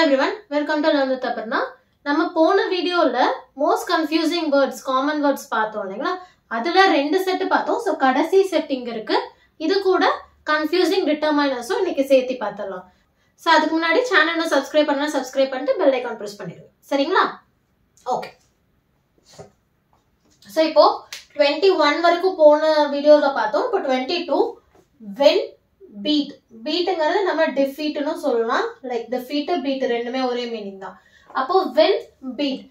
everyone, welcome to Learn with Aparna. நம்ம போன வீடியோல most confusing words, common words பார்த்தோம் இல்லைங்களா? அதுல ரெண்டு செட் பார்த்தோம். சோ கடைசி செட் இங்க இருக்கு. இது கூட confusing determiners-உம் இன்னைக்கு சேர்த்து பார்த்தறலாம். சோ அதுக்கு முன்னாடி சேனலை subscribe பண்ணா subscribe பண்ணிட்டு bell icon press பண்ணிடுங்க. சரிங்களா? ஓகே. சோ இப்போ 21 வரைக்கும் போன வீடியோல பார்த்தோம். இப்போ 22 when beat beatங்கிறது நம்ம defeat னு சொல்லலாம். லைக் defeat beat ரெண்டுமே ஒரே மீனிங் தான். அப்போ when beat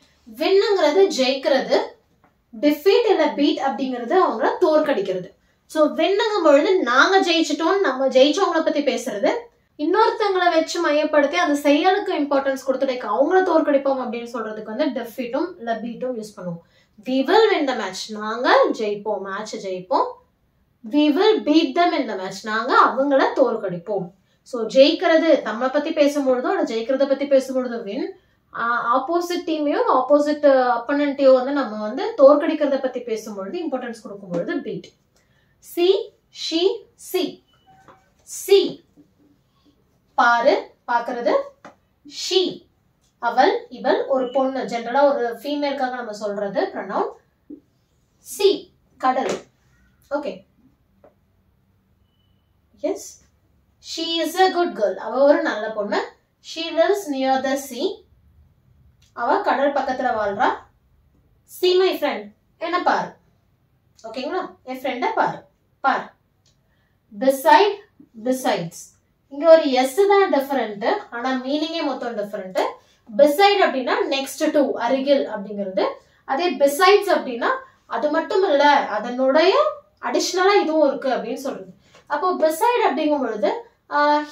winங்கிறது ஜெயிக்கிறது, defeat இல்ல beat அப்படிங்கிறது அவங்கள தோற்கடிக்கிறது. சோ winங்கும் பொழுது நாங்க ஜெயிச்சிட்டோம், நம்ம ஜெயிச்சவங்கள பத்தி பேசுறது. இன்னொருத்தங்களை வச்சு மையப்படுத்தி அந்த செயலுக்கு இம்பார்ட்டன்ஸ் கொடுத்துட்டு அவங்கள தோற்கடிப்போம் அப்படின்னு சொல்றதுக்கு வந்து defeatம் இல்ல beatம் யூஸ் பண்ணுவோம். We will win the match, நாங்க ஜெயிப்போம், மேட்ச் ஜெயிப்போம். We will beat them in the match, நாங்க அவங்கள தோற்கடிப்போம். சோ ஜெயிக்கிறது நம்ம பத்தி பேசும்பொழுதோ இல்ல ஜெயிக்கிறத பத்தி பேசும்பொழுதோ win, ஆப்போசிட் டீமையோ ஆப்போசிட் அப்பனன்ட்டையோ வந்து நம்ம வந்து தோற்கடிக்கிறத பத்தி பேசும்பொழுது importance கொடுக்கும்பொழுது beat. See, she, see. See பாரு, பாக்குறது. she அவள், இவள், ஒரு பொண்ணு, ஜெனரலா ஒரு ஃபீமேலுக்காக நம்ம சொல்றது pronoun. sea கடல். Okay. Yes, she is a good girl. அவ ஒரு நல்ல பொண்ணு. She lives near the sea. அவ கடல் பக்கத்துல வாழ்றா. See my friend, என்ன பாரு. ஓகேங்களா? என் ஃப்ரெண்ட பாரு, பாரு. Beside, besides. இங்க ஒரு s தான் டிஃபரண்ட், ஆனா மீனிங்கே மொத்தம் டிஃபரண்ட். Beside அப்படின்னா next to, அருகில் அப்படிங்கிறது. அதே besides அப்படின்னா அது மட்டும் இல்ல, அதனுடைய அடிஷனலா இதுவும் இருக்கு அப்படின்னு சொல்றது. அப்போ beside அப்படிங்கும் பொழுது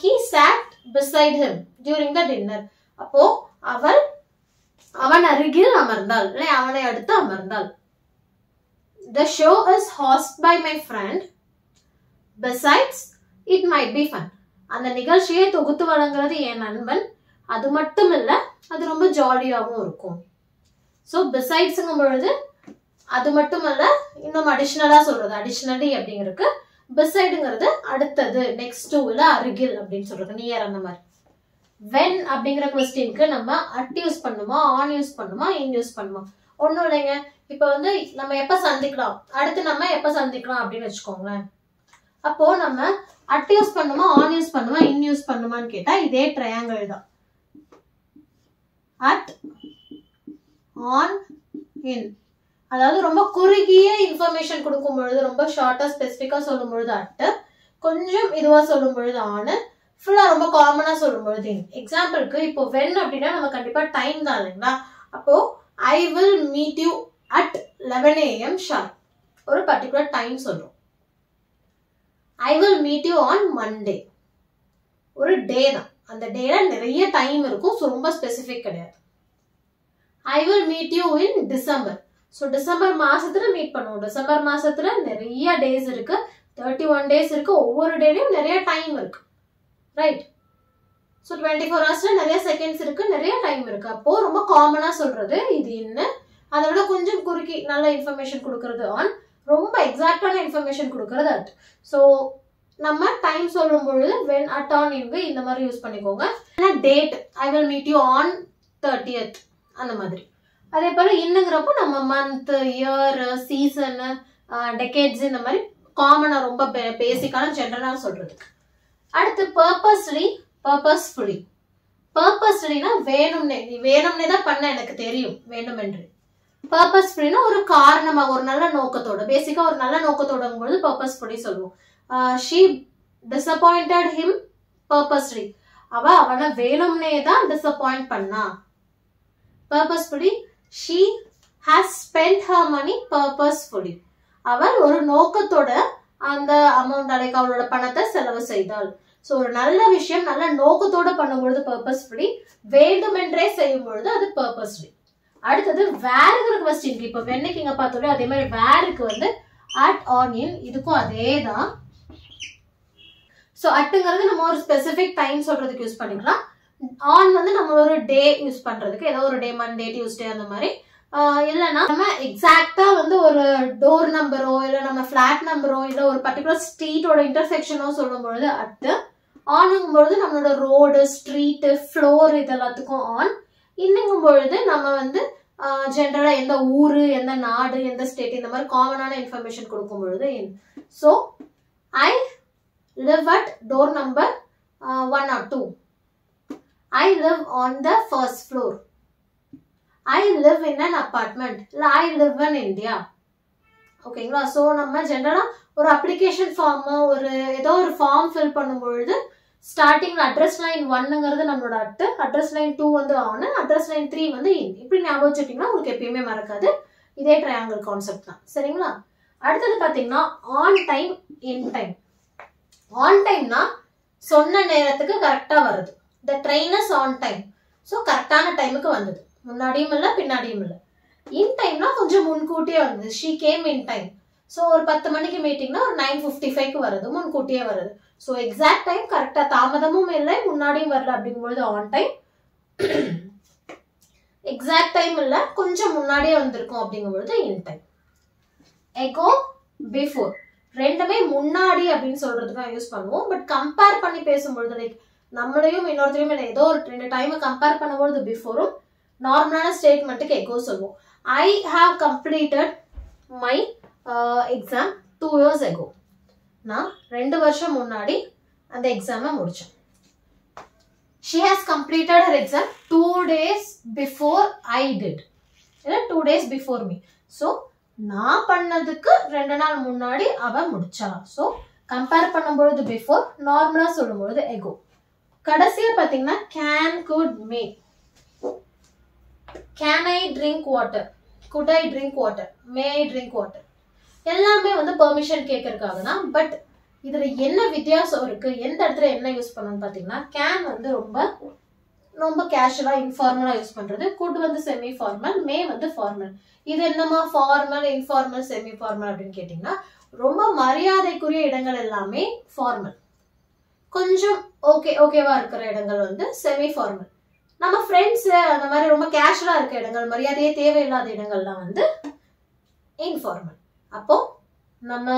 he sat beside him during the dinner. அப்போ அவன் அருகில் அமர்ந்தாள், இல்லை அவனை அடுத்து அமர்ந்தாள். The show is hosted by my friend. Besides, it might be fun. அந்த நிகழ்ச்சியை தொகுத்து வழங்குறது என் நண்பன், அது மட்டும் இல்ல அது ரொம்ப ஜாலியாகவும் இருக்கும். ஸோ பிசைட்ஸுங்கும் பொழுது அது மட்டும் இல்ல இன்னும் அடிஷனலா சொல்றது, அடிஷனலி அப்படிங்கிறதுக்கு பிசைடுங்கிறது அடுத்தது, நெக்ஸ்ட் டு இல்ல அருகில் அப்படின்னு சொல்றது, நியர் அந்த மாதிரி. when அப்படிங்கிற கொஸ்டினுக்கு நம்ம at யூஸ் பண்ணுமா, ஆன் யூஸ் பண்ணுமா, இன் யூஸ் பண்ணுமா? ஒன்றும் இல்லைங்க. இப்போ வந்து நம்ம எப்ப சந்திக்கலாம், அடுத்து நம்ம எப்ப சந்திக்கலாம் அப்படின்னு வச்சுக்கோங்களேன். அப்போ நம்ம at யூஸ் பண்ணுமா, ஆன் யூஸ் பண்ணுமா, இன் யூஸ் பண்ணுமான்னு கேட்டா இதே ட்ரையாங்கிள் தான். at, on, in. அதாவது ரொம்ப குறுகிய இன்ஃபர்மேஷன் கொடுக்கும் பொழுது, ரொம்ப ஷார்ட்டா ஸ்பெசிஃபிக்கா சொல்லும் பொழுது அட், கொஞ்சம் இதுவா சொல்லும் பொழுது ஆன், ஃபுல்லா ரொம்ப காமனா சொல்லும் பொழுது இன். எக்ஸாம்பிளுக்கு இப்போ when அப்படின்னா நம்ம கண்டிப்பா டைம் தான் இல்லைங்களா? அப்போ I will meet you at 11 AM sharp, ஒரு பர்டிகுலர் டைம் சொல்றோம். I will meet you on Monday, ஒரு டே தான், அந்த டேல நிறைய டைம் இருக்கும், ஸோ ரொம்ப ஸ்பெசிஃபிக் கிடையாது. I will meet you in December. So December மாசத்துல மீட் பண்ணுவோம். டிசம்பர் மாசத்துல நிறைய டேஸ் இருக்கு, 31 டேஸ் இருக்கு, ஒவ்வொரு டேலையும் நிறைய டைம் இருக்கு, ரைட்? ஸோ 24 ஹவர்ஸ்ல நிறைய செகண்ட்ஸ் இருக்கு, நிறைய டைம் இருக்கு. அப்போ ரொம்ப காமனா சொல்றது இது இன்னு, அதை விட கொஞ்சம் குறுக்கி நல்ல இன்ஃபர்மேஷன் கொடுக்கறது ஆன், ரொம்ப எக்ஸாக்டான இன்ஃபர்மேஷன் கொடுக்கறது அட். ஸோ நம்ம டைம் சொல்லும் பொழுது when, at, on, in இந்த மாதிரி யூஸ் பண்ணிக்கோங்க. Date, I will meet you on 30th அந்த மாதிரி. அதே போல இன்னுங்கிறப்போ நம்ம மந்த், இயர், சீசன், டெக்கேட்ஸ் இந்த மாதிரி காமனா ரொம்ப பேசிக்கான ஜெனரலா சொல்றதுக்கு. அடுத்து பர்பஸ்லி, பர்பஸ்ஃபுல்லி. பர்பஸ்லினா வேணும்னே, நீ வேணும்னே தான் பண்ண எனக்கு தெரியும், வேண்டுமென்று. பர்பஸ்ஃபுல்லினா ஒரு காரணமா, ஒரு நல்ல நோக்கத்தோட, பேசிக்கா ஒரு நல்ல நோக்கத்தோட போது பர்பஸ்ஃபுல்லி சொல்லுவோம். she disappointed him purposely. அவனை வேணும்னே தான் டிசப்பாயிண்ட் பண்ணா. purposefully, she has spent her money purposefully. அவள் ஒரு நோக்கத்தோட அந்த அமௌண்ட், அலைக்கு அவளோட பணத்தை செலவு செய்தாள். ஸோ ஒரு நல்ல விஷயம் நல்ல நோக்கத்தோட பண்ணும்பொழுது purposefully, வேண்டுமென்றே செய்யும் பொழுது அது purposely. அடுத்தது வேறுங்கிற கொஸ்டின், இப்போ வெண்ணுக்கு இங்க பார்த்தோம் அதே மாதிரி வேருக்கு வந்து at, on, in, இதுக்கும் அதே தான். ஸோ அட்டுங்கிறது நம்ம ஒரு ஸ்பெசிபிக் டைம் சொல்றதுக்கு யூஸ் பண்ணிக்கலாம். ஆன் வந்து நம்ம ஒரு டே யூஸ் பண்றதுக்கு, ஏதோ ஒரு டே, மண்டே, டியூஸ்டே அந்த மாதிரி. இல்லைன்னா நம்ம எக்ஸாக்டா வந்து ஒரு டோர் நம்பரோ இல்ல நம்ம பிளாட் நம்பரோ இல்ல ஒரு பர்டிகுலர் ஸ்ட்ரீட்டோட இன்டர்செக்ஷனோ சொல்லும் பொழுது அட். ஆனுங்கும் பொழுது நம்மளோட ரோடு, ஸ்ட்ரீட், ஃப்ளோர் இது எல்லாத்துக்கும் ஆன். இன்னுங்கும் பொழுது நம்ம வந்து ஜென்ரலா எந்த ஊரு, எந்த நாடு, எந்த ஸ்டேட் இந்த மாதிரி காமனான இன்ஃபர்மேஷன் கொடுக்கும் பொழுது in. So I live at door number 1 or 2. I live on the first floor. I live in an apartment. I live in India. ஓகேங்களா? ஸோ நம்ம ஜென்ரலா ஒரு அப்ளிகேஷன் ஃபார்ம், ஒரு ஏதோ ஒரு ஃபார்ம் ஃபில் பண்ணும்பொழுது ஸ்டார்டிங்ல அட்ரஸ் லைன் 1ங்கிறது நம்மளோட அட்டு, அட்ரஸ் லைன் 2 வந்து ஆன், அட்ரஸ் லைன் 3 வந்து இன். இப்படி ஞாபகம் வச்சுட்டீங்கன்னா உங்களுக்கு எப்பயுமே மறக்காது. இதே ட்ரையாங்கிள் கான்செப்ட் தான். சரிங்களா? அடுத்தது பாத்தீங்கன்னா on time, in time. On டைம்னா சொன்ன நேரத்துக்கு கரெக்டா வருது. The train is on time. So கரெக்டான டைமுக்கு வந்தது, முன்னாடியும் இல்லை பின்னாடியும் இல்லை. இன் டைம்னா கொஞ்சம் முன்கூட்டியே வந்தது. She came in time. So ஒரு 10 மணிக்கு மீட்டிங்னா ஒரு 9:55க்கு வருது, முன்கூட்டியே வருது. ஸோ எக்ஸாக்ட் டைம் கரெக்டா, தாமதமும் இல்லை முன்னாடியும் வரல அப்படிங்கும்பொழுது ஆன் டைம். எக்ஸாக்ட் டைம் இல்லை கொஞ்சம் முன்னாடியே வந்திருக்கும் அப்படிங்கும்பொழுது இன் டைம். எகோ, பிஃபோர் ரெண்டுமே முன்னாடி அப்படின்னு சொல்றதுக்கு யூஸ் பண்ணுவோம். பட் கம்பேர் பண்ணி பேசும்பொழுது லைக் நம்மளையும் இன்னொருத்தையும் இல்லை ஏதோ ஒரு 2 டைமை கம்பேர் பண்ணும்போது பிஃபோரும், நார்மலான ஸ்டேட்மெண்ட்டுக்கு எகோ சொல்லுவோம். I have completed my exam 2 years ago. நான் 2 வருஷம் முன்னாடி அந்த எக்ஸாமை முடிச்சேன். She has completed her exam 2 days before I did. இல்ல 2 days before me. So நான் பண்ணதுக்கு 2 நாள் முன்னாடி அவ முடிச்சா. ஸோ கம்பேர் பண்ணும்பொழுது பிஃபோர், நார்மலா சொல்லும்பொழுது எகோ. கடைசியா பாத்தீங்கன்னா can, good, May. Can I drink water, good I drink water, May I drink water, எல்லாமே வந்து பெர்மிஷன் கேட்கறதுக்காக தான். பட் இதுல என்ன வித்தியாசம் இருக்கு, எந்த இடத்துல என்ன யூஸ் பண்ணணும்னு பாத்தீங்கன்னா கேன் வந்து ரொம்ப ரொம்ப கேஷுவலா இன்ஃபார்மலா யூஸ் பண்றது, குட் வந்து செமி ஃபார்மல், மே வந்து ஃபார்மல். இது என்னமா ஃபார்மல், இன்ஃபார்மல், செமி ஃபார்மல் அப்படின்னு கேட்டீங்கன்னா ரொம்ப மரியாதைக்குரிய இடங்கள் எல்லாமே ஃபார்மல், கொஞ்சம் ஓகேவா இருக்கிற இடங்கள் வந்து செமி ஃபார்மல். நம்ம ஃப்ரெண்ட்ஸ் அந்த மாதிரி ரொம்ப கேஷுவலா இருக்க இடங்கள், மரியாதையே தேவையில்லாத இடங்கள்லாம் வந்து இன்ஃபார்மல். அப்போ நம்ம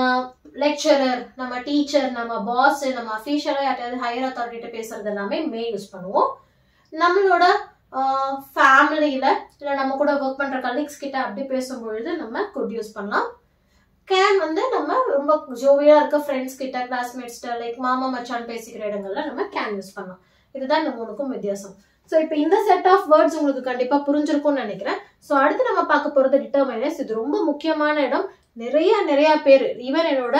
லெக்சரர், நம்ம டீச்சர், நம்ம பாஸ், நம்ம அஃபீஷியலா யார்ட்டாவது ஹையர் அத்தாரிட்டிட்ட பேசுறது எல்லாமே மே யூஸ் பண்ணுவோம். நம்மளோட ஃபேமிலியில இல்ல நம்ம கூட ஒர்க் பண்ற கலீக்ஸ் கிட்ட அப்படி பேசும்பொழுது நம்ம குட் யூஸ் பண்ணலாம். கேன் வந்து நம்ம ரொம்ப ஜோவியா இருக்க ஃப்ரெண்ட்ஸ் கிட்ட, கிளாஸ்மேட்ஸ்ட, லைக் மாமா மச்சான் பேசிக்கிற இடங்கள்ல நம்ம கேன் யூஸ் பண்ணலாம். இதுதான் இந்த 3க்கும் வித்தியாசம். ஸோ இப்போ இந்த செட் ஆஃப் வேர்ட்ஸ் உங்களுக்கு கண்டிப்பா புரிஞ்சிருக்கும்னு நினைக்கிறேன். ஸோ அடுத்து நம்ம பார்க்க போறது டிட்டர்மைனர்ஸ். இது ரொம்ப முக்கியமான இடம். நிறைய பேர், ஈவன் என்னோட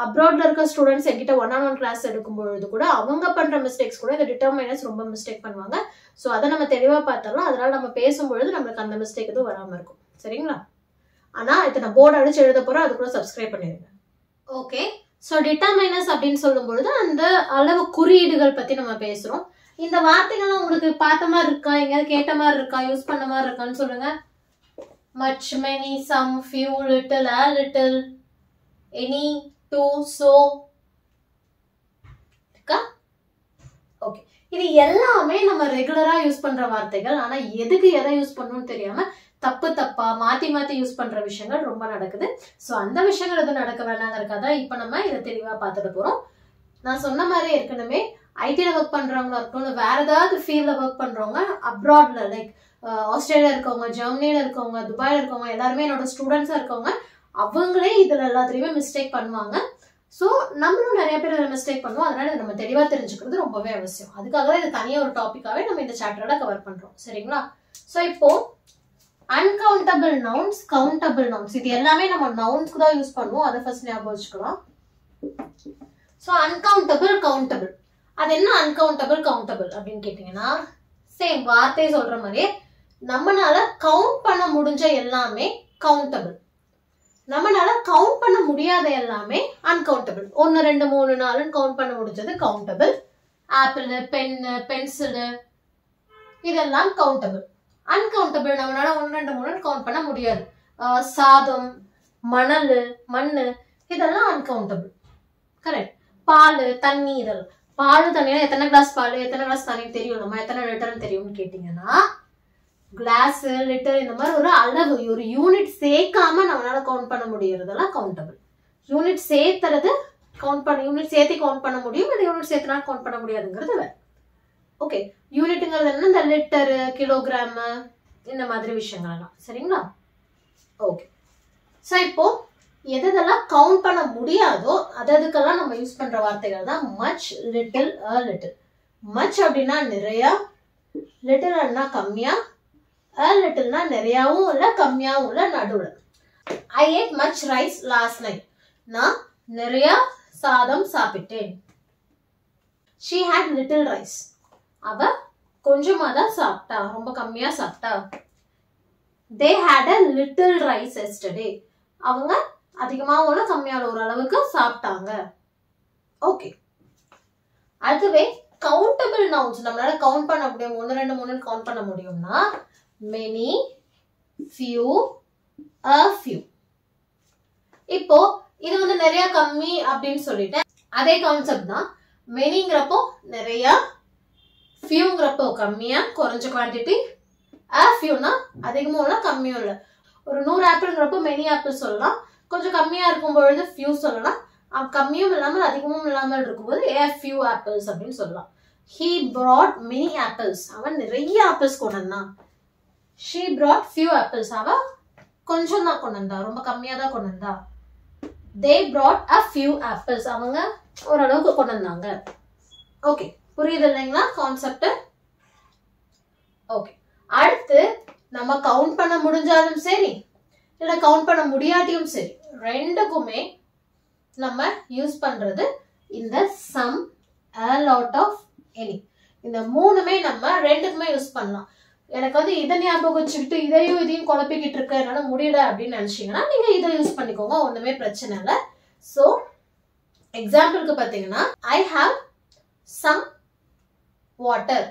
அப்ராட்ல இருக்க ஸ்டூடெண்ட்ஸ் என்கிட்ட 1-on-1 கிளாஸ் எடுக்கும் பொழுது கூட அவங்க பண்ற மிஸ்டேக்ஸ் கூட இந்த டிட்டர்மைனர்ஸ் ரொம்ப மிஸ்டேக் பண்ணுவாங்க. ஸோ அதை நம்ம தெளிவா பார்த்தாலும் அதனால நம்ம பேசும்பொழுது நம்மளுக்கு அந்த மிஸ்டேக் எதுவும் வராம இருக்கும். சரிங்களா? ஆனா இதை நான் போர்டு அடிச்சு எழுத போறேன், அது கூட சப்ஸ்கிரைப் பண்ணிடுங்க. ஓகே, ஸோ டிட்டர்மைனர்ஸ் அப்படின்னு சொல்லும் பொழுது அந்த அளவு குறியீடுகள் பத்தி நம்ம பேசுறோம். இந்த வார்த்தைகள்லாம் உங்களுக்கு பார்த்த மாதிரி இருக்கா, எங்கேயாவது கேட்ட மாதிரி இருக்கா, யூஸ் பண்ண மாதிரி இருக்கான்னு சொல்லுங்க. much, many, some, few, little, a little, any, to, so. Okay, இது எல்லாமே நம்ம ரெகுலரா யூஸ் பண்ற வார்த்தைகள். ஆனா எதுக்கு எதை யூஸ் பண்ணணும்னு தெரியாம தப்பா மாத்தி யூஸ் பண்ற விஷயங்கள் ரொம்ப நடக்குது. ஸோ அந்த விஷயங்கள் எதுவும் நடக்க வேணாங்கிறக்காக இப்ப நம்ம இதை தெளிவா பார்த்துட்டு போறோம். நான் சொன்ன மாதிரி ஏற்கனவே ஐடில ஒர்க் பண்றவங்களா இருக்கட்டும், வேற ஏதாவது ஃபீல்ட்ல ஒர்க் பண்றவங்க, அப்ராட்ல லைக் ஆஸ்திரேலியா இருக்கவங்க, ஜெர்மனில இருக்கவங்க, துபாயில இருக்கவங்க, எல்லாருமே என்னோட ஸ்டூடெண்ட்ஸா இருக்கவங்க, அவங்களே இதுல எல்லாத்துலயுமே மிஸ்டேக் பண்ணுவாங்க. ஸோ நம்மளும் நிறைய பேர் இதில் மிஸ்டேக் பண்ணுவோம். அதனால இதை நம்ம தெளிவா தெரிஞ்சுக்கிறது ரொம்பவே அவசியம். அதுக்காக தான் இது தனியா ஒரு டாபிக்காவே நம்ம இந்த சாப்டர்ல கவர் பண்றோம். சரிங்களா? ஸோ இப்போ அன்கவுண்டபிள் நவுன்ஸ், கவுண்டபிள் நவுன்ஸ், இது எல்லாமே நம்ம நவுன்ஸ்க்கு தான் யூஸ் பண்ணுவோம். அதை ஃபர்ஸ்ட் ஞாபகம் வச்சுக்கலாம். So uncountable, countable. அது என்ன அன்கவுண்டபிள், கவுண்டபிள் அப்படின்னு கேட்டீங்கன்னா சேம் வார்த்தை சொல்ற மாதிரியே நம்மளால கவுண்ட் பண்ண முடிஞ்ச எல்லாமே கவுண்டபிள், நம்மளால கவுண்ட் பண்ண முடியாத எல்லாமே அன்கவுண்டபிள். 1, 2, 3, 4 கவுண்ட் பண்ண முடிஞ்சது கவுண்டபிள். ஆப்பிள், பென்னு, பென்சிலு இதெல்லாம் கவுண்டபிள். அன்கவுண்டபிள் நம்மளால 1, 2, 3 கவுண்ட் பண்ண முடியாது. சாதம், மணல், மண்ணு இதெல்லாம் அன்கவுண்டபிள். கரெக்ட். பால், தண்ணி, இதெல்லாம் பால் தண்ணியா எத்தனை கிளாஸ் பால், எத்தனை கிளாஸ் தண்ணி தெரியும், நம்ம எத்தனை லிட்டர் தெரியும்னு கேட்டீங்கன்னா கிளாஸ், லிட்டர் இந்த மாதிரி ஒரு அளவு, ஒரு யூனிட் சேர்க்காம நம்மளால கவுண்ட் பண்ண முடியறதெல்லாம் கவுண்டபிள். யூனிட் சேர்த்துறது கவுண்ட் பண்ண யூனிட் சேர்த்து கவுண்ட் பண்ண முடியும், இந்த யூனிட் சேர்த்துனா கவுண்ட் பண்ண முடியாதுங்கிறது வேற. ஓகே, யூனிட்டுங்கிறது என்ன, இந்த லிட்டரு, கிலோகிராம், இந்த மாதிரி விஷயங்கள் எல்லாம். சரிங்களா? ஓகே, ஸோ இப்போ எதெல்லாம் கவுண்ட் பண்ண முடியாதோ அதுக்கெல்லாம் நம்ம யூஸ் பண்ற வார்த்தைகள் தான் much, little, a little. Much அப்படின்னா நிறைய, லிட்டில்னா கம்மியா, அ லிட்டில்னா நிறையாவும் இல்ல கம்மியாவும் இல்ல நடுவுல. I ate much rice last night. நான் நிறைய சாதம் சாப்பிட்டேன். She had little rice. அவ கொஞ்சமா தான் சாப்பிட்டா, ரொம்ப கம்மியா சாப்பிட்டா. They had a little rice yesterday. அவங்க அதிகமாவும் இல்ல கம்மியால ஒரு அளவுக்கு சாப்பிட்டாங்க. ஓகே, அதுவே கவுண்டபிள் நவுன்ஸ் நம்மளால கவுண்ட் பண்ண முடியும், 1 2 3 கவுண்ட் பண்ண முடியும்னா many, few, a few. இப்போ இது வந்து நிறைய கம்மி அப்படின்னு சொல்லிட்டேன். அதே கான்செப்ட் தான். மெனிங்கிறப்போ நிறைய, ஃபியூங்கிறப்போ கம்மியா குறைஞ்ச குவான்டிட்டி, a fewனா அதிகமும் இல்ல கம்மியும் இல்ல. ஒரு 100 ஆப்பிள்ங்கிறப்போ மெனி ஆப்பிள் சொல்லலாம், கொஞ்சம் கம்மியா இருக்கும் பொழுது ஃபியூ சொல்லலாம், கம்மியும் இல்லாமல் அதிகமும் இல்லாமல் இருக்கும்போது a few apples அப்படின்னு சொல்லலாம். He brought many apples. அவன் நிறைய ஆப்பிள்ஸ் கொண்டு வந்தான். She brought few apples. அவ கொஞ்சம் தான் கொண்டு வந்தா, ரொம்ப கம்மியா தான் கொண்டு வந்தா. They brought a few apples. அவங்க ஓரளவுக்கு கொண்டு வந்தாங்க. ஓகே, புரியுது இல்லைங்களா கான்செப்ட்? ஓகே, அடுத்து நம்ம கவுண்ட் பண்ண முடிஞ்சாலும் சரி இல்ல கவுண்ட் பண்ண முடியாட்டியும் சரி, ரெண்டுக்குமே நம்ம யூஸ் பண்றது இந்த some, a lot of, any. இந்த மூணுமே நம்ம ரெண்டுக்குமே யூஸ் பண்ணலாம். எனக்கு வந்து இதை ஞாபகம் வச்சுக்கிட்டு இதையும் இதையும் குழப்பிக்கிட்டு இருக்க என்னால முடியல அப்படின்னு நினைச்சீங்கன்னா நீங்க இதை யூஸ் பண்ணிக்கோங்க, ஒண்ணுமே பிரச்சனை இல்லை. ஸோ எக்ஸாம்பிளுக்கு பார்த்தீங்கன்னா I have some water.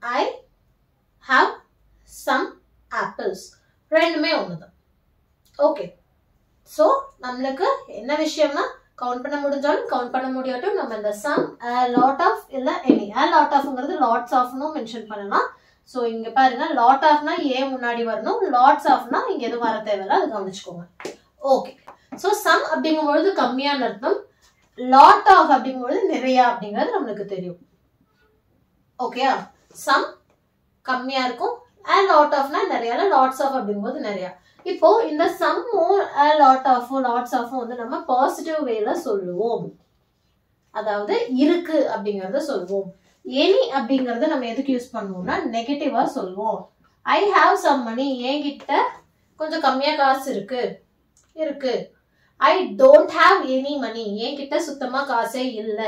I have some apples. ரெண்டுமே ஒண்ணுதான். ஓகே, ஸோ நம்மளுக்கு என்ன விஷயம்னா கவுண்ட் பண்ண முடிஞ்சாலும் கவுண்ட் பண்ண முடியாட்டும் நம்ம இந்த சம், a lot of இல்ல any. a lot ofங்கிறது lots ofனு மென்ஷன் பண்ணலாம். ஸோ இங்க பாருங்க, lot ofனா ஏ முன்னாடி வரணும், lots ofனா இங்க எதுவும் வர தேவையில்ல, அது கவனிச்சுக்கோங்க. ஓகே, ஸோ சம் அப்படிங்கும்பொழுது கம்மியான அர்த்தம், lot of அப்படிங்கும்பொழுது நிறைய அப்படிங்கிறது நம்மளுக்கு தெரியும். ஓகேயா? சம் கம்மியா இருக்கும், a lot ofனா நிறைய, lots of அப்படிங்கும்போது நிறைய. இப்போ இந்த சம்மும் a lot of, lots of வந்து நம்ம பாசிட்டிவ் வேல சொல்லுவோம், அதாவது இருக்கு அப்படிங்கறத சொல்லுவோம். எனி அப்படிங்கறத நம்ம எதுக்கு யூஸ் பண்ணுவோம்னா நெகட்டிவா சொல்லுவோம். I have some money. என்கிட்ட கொஞ்சம் கம்மியா காசு இருக்கு. I don't have any money. என்கிட்ட சுத்தமா காசே இல்ல.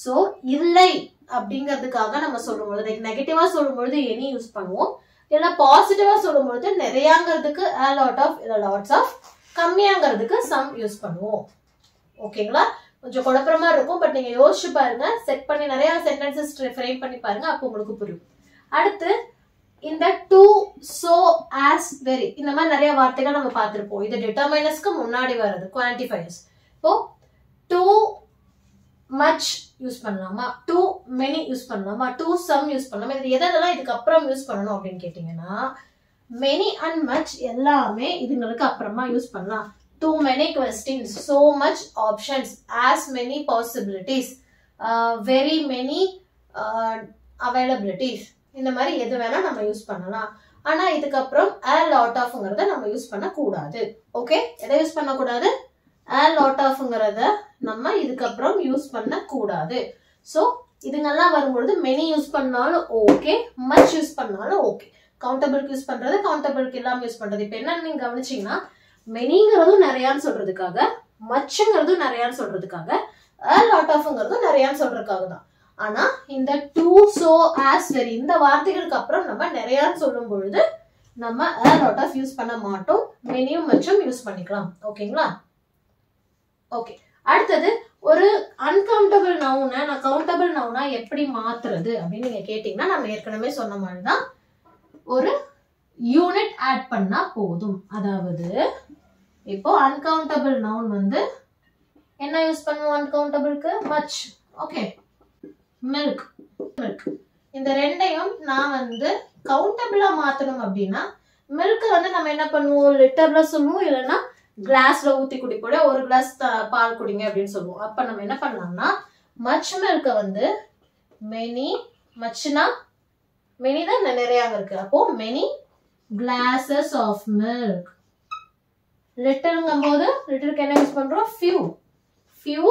சோ இல்லை அப்படிங்கிறதுக்காக நம்ம சொல்லும்போது நெகட்டிவா சொல்லும்போது எனி யூஸ் பண்ணுவோம், இல்ல பாசிட்டிவா சொல்லும்போது நிறையாங்கிறதுக்கு a lot of இல்ல lots of, கம்மியாங்கிறதுக்கு some யூஸ் பண்ணுவோம். ஓகேங்களா? கொஞ்சம் குழப்பமா இருக்கும், பட் நீங்க யோசிச்சு பாருங்க, செட் பண்ணி நிறைய சென்டென்சஸ் ஃப்ரேம் பண்ணி பாருங்க, அப்போ உங்களுக்கு புரியும். அடுத்து இந்த to, so, as, very இந்த மாதிரி நிறைய வார்த்தைகள் நம்ம பார்த்திருப்போம். இது டிட்டர்மைனர்ஸ்க்கு முன்னாடி வருது, குவான்டிஃபையர்ஸ். இப்போ too much யூஸ் பண்ணலாமா, too many யூஸ் பண்ணலாமா, too some யூஸ் பண்ணலாமா, இது எதெல்லாம் இதுக்கு அப்புறம் யூஸ் பண்ணணும் அப்படின்னு கேட்டீங்கன்னா many and much எல்லாமே இதுங்களுக்கு அப்புறமா யூஸ் பண்ணலாம். Too many questions, so much options, as many possibilities, very many availabilities, இந்த மாதிரி எது வேணா நம்ம யூஸ் பண்ணலாம். ஆனா இதுக்கப்புறம் a lot ofங்கிறத நம்ம யூஸ் பண்ண கூடாது. ஓகே, எதை யூஸ் பண்ண கூடாது? a lot ofங்கிறத நம்ம இதுக்கப்புறம் யூஸ் பண்ண கூடாது. சோ இதுங்கெல்லாம் வரும்பொழுது many யூஸ் பண்ணாலும் ஓகே, much யூஸ் பண்ணாலும் ஓகே. கவுண்டபிளுக்கு யூஸ் பண்றது, கவுண்டபிளுக்கு இல்லாம யூஸ் பண்றது. இப்ப என்ன நீங்க கவனிச்சீங்கன்னா மெனிங்கிறதும் நிறையான்னு சொல்றதுக்காக, மச்சுங்கிறதும் நிறையான்னு சொல்றதுக்காக, a lot ofங்கிறதும் நிறையான்னு சொல்றதுக்காக தான். ஆனா இந்த to, so, as, very இந்த வார்த்தைகளுக்கு அப்புறம் நம்ம நிறையான்னு சொல்லும் பொழுது நம்ம a lot of யூஸ் பண்ண மாட்டோம், மெனியும் மச்சும் யூஸ் பண்ணிக்கலாம். ஓகேங்களா? ஓகே, அடுத்தது ஒரு அன்கவுண்டபிள் நவுனை நான் கவுண்டபிள் நவுனா எப்படி மாத்துறது அப்படின்னு நீங்க கேட்டீங்கன்னா நம்ம ஏற்கனவே சொன்ன மாதிரிதான் ஒரு யூனிட் ஆட் பண்ணா போதும். அதாவது இப்போ அன்கவுண்டபிள் நவுன் வந்து என்ன யூஸ் பண்ணுவோம்? அன்கவுண்டபிளுக்கு மச். Okay, milk. இந்த ரெண்டையும் நான் வந்து கவுண்டபிளா மாத்தணும் அப்படின்னா மில்க் வந்து நம்ம என்ன பண்ணுவோம்? லிட்டர்ல சொல்லுவோம், இல்லைன்னா கிளாஸ்ல ஊத்தி குடிப்போட ஒரு கிளாஸ் பால் குடிங்க அப்படின்னு சொல்லுவோம். அப்ப நம்ம என்ன பண்ணலாம்னா மச் மில்க வந்து மெனி, மச்னா மெனி தான் நிறைய இருக்கு, அப்போ மெனி கிளாஸஸ் ஆஃப் மில்க். லிட்டில்ங்கும் போது லிட்டிலுக்கு என்ன யூஸ் பண்றோம், few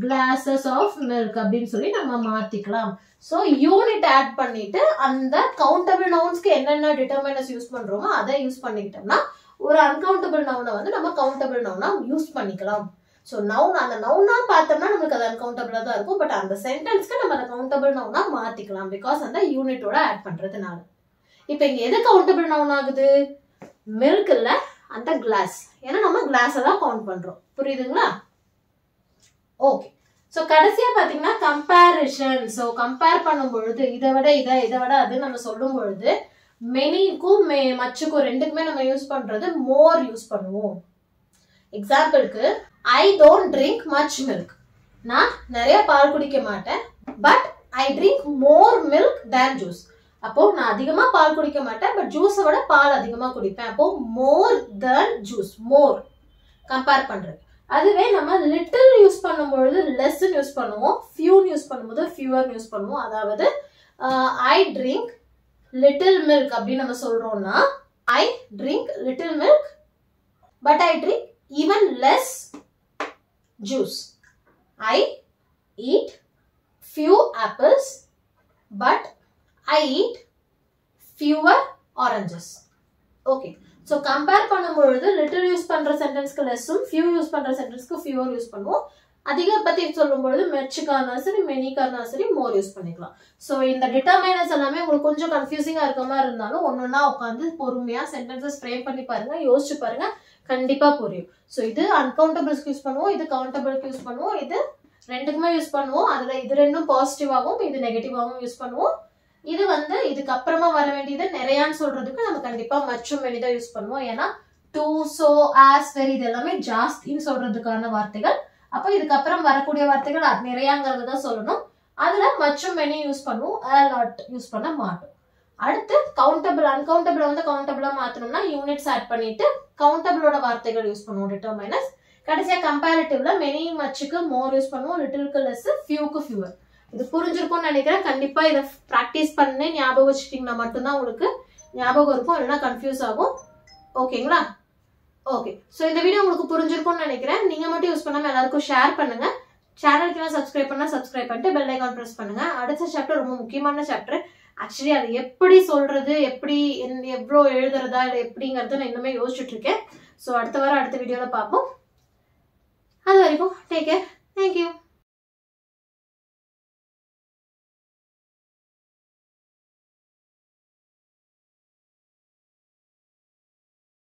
glasses of milk அப்படின்னு சொல்லி நம்ம மாத்திக்கலாம். சோ யூனிட் ஆட் பண்ணிட்டு அந்த கவுண்டபிள் நவுன்ஸ்க்கு என்னென்ன டிட்டர்மைனர்ஸ் யூஸ் பண்றோமோ அதை யூஸ் பண்ணிக்கிட்டோம்னா ஒரு அன்கவுண்டபிள் நவுனை வந்து நம்ம கவுண்டபிள் நவுனா யூஸ் பண்ணிக்கலாம். சோ நவுன், அந்த நவுனா பார்த்தோம்னா நமக்கு அது அன்கவுண்டபிளா தான் இருக்கும். பட் அந்த சென்டென்ஸ்க்கு நம்ம அதை கவுண்டபிள் நவுனா மாத்திக்கலாம், பிகாஸ் அந்த யூனிட்டோட ஆட் பண்றதுனால. இப்ப இங்க எது கவுண்டபிள் நவுன் ஆகுது, மில்க் இல்ல, அந்த கிளாஸ். ஏன்னா நம்ம கிளாஸ் தான் கவுண்ட் பண்றோம். புரியுதுங்களா? ஓகே. சோ கடைசியா பாத்தீங்கன்னா கம்பேரிஷன். சோ கம்பேர் பண்ணும் பொழுது இதை விட அது நம்ம சொல்லும் பொழுது மெனிக்கும் மச்சுக்கும் ரெண்டுக்குமே நம்ம யூஸ் பண்றது மோர் யூஸ் பண்ணுவோம். எக்ஸாம்பிளுக்கு I don't drink much milk. நான் நிறைய பால் குடிக்க மாட்டேன், but I drink more milk than juice. அப்போ நான் அதிகமா பால் குடிக்க மாட்டேன், பட் ஜூஸை விட பால் அதிகமா குடிப்பேன். அப்போ மோர் தென் ஜூஸ், மோர் கம்பேர் பண்றது. அதுவே நம்ம லிட்டில் யூஸ் பண்ணும்பொழுது லெஸ் யூஸ் பண்ணுவோம், ஃபியூ யூஸ் பண்ணும்போது ஃபியூவர் யூஸ் பண்ணுவோம். அதாவது ஐ ட்ரிங்க் லிட்டில் மில்க் அப்படின்னு நம்ம சொல்றோம்னா ஐ drink little milk but I drink even less juice. I eat few apples but I eat fewer oranges. Okay. So compare பண்ணும்பொழுது little use பண்ற சென்டென்ஸ்க்கு லெஸ்ஸும் few use பண்ற சென்டென்ஸ்க்கு fewer use பண்ணுவோம். அதிக பத்தி சொல்லும்பொழுது மெச்சுக்கான சரி மெனிக்கான சரி மோர் யூஸ் பண்ணிக்கலாம். ஸோ இந்த டிட்டர்மைனர்ஸ் எல்லாமே உங்களுக்கு கொஞ்சம் கன்ஃபியூசிங்கா இருக்க மாதிரி இருந்தாலும் ஒன்னொன்னா உட்காந்து பொறுமையா சென்டென்சஸ் ஃப்ரேம் பண்ணி பாருங்க, யோசிச்சு பாருங்க, கண்டிப்பா புரியும். ஸோ இது அன்கவுண்டபிள்ஸ்க்கு யூஸ் பண்ணுவோம், இது கவுண்டபிளுக்கு யூஸ் பண்ணுவோம், இது ரெண்டுக்குமே யூஸ் பண்ணுவோம். அதுல இது ரெண்டும் பாசிட்டிவாகவும் இது நெகட்டிவாகவும் யூஸ் பண்ணுவோம். இது வந்து இதுக்கு அப்புறமா வர வேண்டியது நிறையான்னு சொல்றதுக்கு நம்ம கண்டிப்பா மச்சும் மெனிதான் யூஸ் பண்ணுவோம். ஏன்னா டூ, சோ, ஆஸ், வெரி இது எல்லாமே ஜாஸ்தின்னு சொல்றதுக்கான வார்த்தைகள். அப்போ இதுக்கப்புறம் வரக்கூடிய வார்த்தைகள் நிறையாங்கிறது தான் சொல்லணும். அதுல மச்சும் மெனி யூஸ் பண்ணுவோம், லாட் யூஸ் பண்ண மாட்டோம். அடுத்து கவுண்டபிள், அன்கவுண்டபிள் வந்து கவுண்டபிளா மாத்தணும்னா யூனிட்ஸ் ஆட் பண்ணிட்டு கவுண்டபிளோட வார்த்தைகள் யூஸ் பண்ணுவோம், டிட்டர்மைனர்ஸ். கடைசியா கம்பேரிட்டிவ்ல மெனி மச்சுக்கு மோர் யூஸ் பண்ணுவோம், லிட்டிலுக்கு லெஸ், ஃபியூக்கு ஃபியூவர். இது புரிஞ்சிருக்கும்னு நினைக்கிறேன். கண்டிப்பா இதை பிராக்டிஸ் பண்ணி ஞாபகம் வச்சுட்டீங்கன்னா மட்டும்தான் உங்களுக்கு ஞாபகம் இருக்கும், இல்லைன்னா கன்ஃபியூஸ் ஆகும். ஓகேங்களா? ஓகே. ஸோ இந்த வீடியோ உங்களுக்கு புரிஞ்சிருக்கும்னு நினைக்கிறேன். நீங்க மட்டும் யூஸ் பண்ணாம எல்லாருக்கும் ஷேர் பண்ணுங்க. சேனலுக்கு சப்ஸ்கிரைப் பண்ணா சப்ஸ்கிரைப் பண்ணிட்டு பெல் ஐகான் பிரஸ் பண்ணுங்க. அடுத்த சாப்டர் ரொம்ப முக்கியமான சாப்டர். ஆக்சுவலி அது எப்படி சொல்றது, எப்படி எவ்வளோ எழுதுறதா இல்லை எப்படிங்கிறத நான் இன்னுமே யோசிச்சுட்டு இருக்கேன். ஸோ அடுத்த வாரம் அடுத்த வீடியோல பார்ப்போம். அது வரைக்கும் டேக் கேர். தேங்க்யூ.